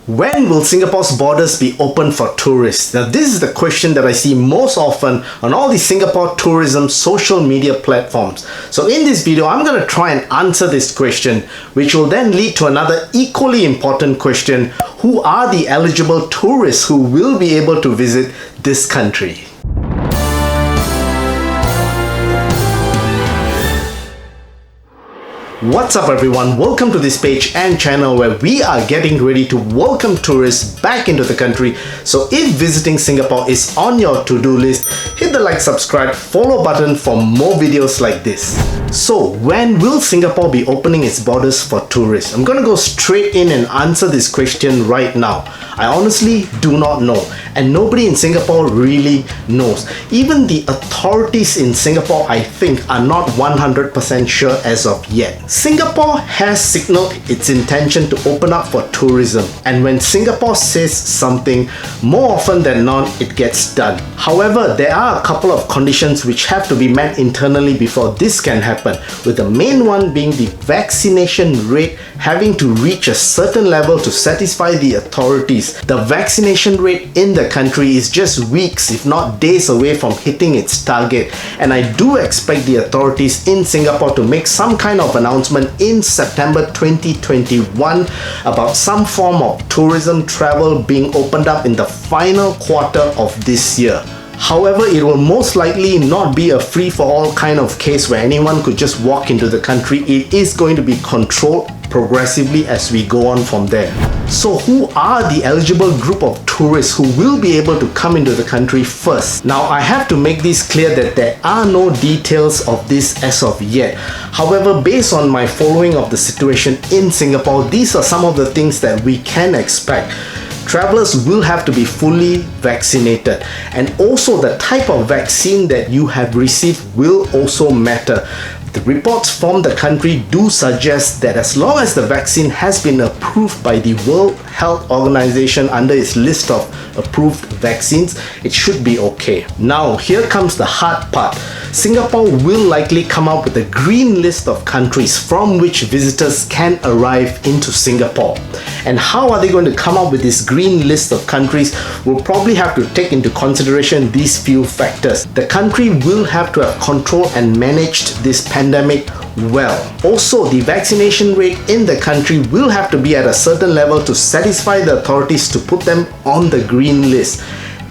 When will Singapore's borders be open for tourists? Now, this is the question that I see most often on all the Singapore tourism social media platforms. So in this video, I'm going to try and answer this question, which will then lead to another equally important question. Who are the eligible tourists who will be able to visit this country? What's up everyone, welcome to this page and channel where we are getting ready to welcome tourists back into the country. So if visiting Singapore is on your to-do list, hit the like, subscribe, follow button for more videos like this. So when will Singapore be opening its borders for tourists? I'm gonna go straight in and answer this question right now. I honestly do not know, and nobody in Singapore really knows. Even the authorities in Singapore, I think, are not 100% sure as of yet. Singapore has signaled its intention to open up for tourism, and when Singapore says something, more often than not, it gets done. However, there are a couple of conditions which have to be met internally before this can happen, with the main one being the vaccination rate having to reach a certain level to satisfy the authorities. The vaccination rate in the country is just weeks, if not days away from hitting its target, and I do expect the authorities in Singapore to make some kind of announcement in September 2021 about some form of tourism travel being opened up in the final quarter of this year. However, it will most likely not be a free-for-all kind of case where anyone could just walk into the country. It is going to be controlled progressively as we go on from there. So who are the eligible group of tourists who will be able to come into the country first? Now, I have to make this clear that there are no details of this as of yet. However, based on my following of the situation in Singapore, these are some of the things that we can expect. Travelers will have to be fully vaccinated, and also the type of vaccine that you have received will also matter. The reports from the country do suggest that as long as the vaccine has been approved by the World Health Organization under its list of approved vaccines, it should be okay. Now, here comes the hard part. Singapore will likely come up with a green list of countries from which visitors can arrive into Singapore. And how are they going to come up with this green list of countries? We'll probably have to take into consideration these few factors. The country will have to have controlled and managed this pandemic well. Also, the vaccination rate in the country will have to be at a certain level to satisfy the authorities to put them on the green list.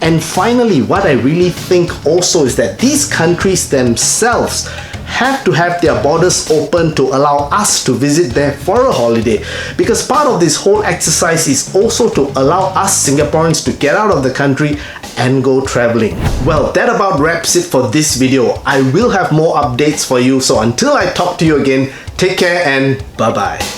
And finally, what I really think also is that these countries themselves have to have their borders open to allow us to visit there for a holiday, because part of this whole exercise is also to allow us Singaporeans to get out of the country and go traveling. Well, that about wraps it for this video. I will have more updates for you, so until I talk to you again, take care and bye-bye.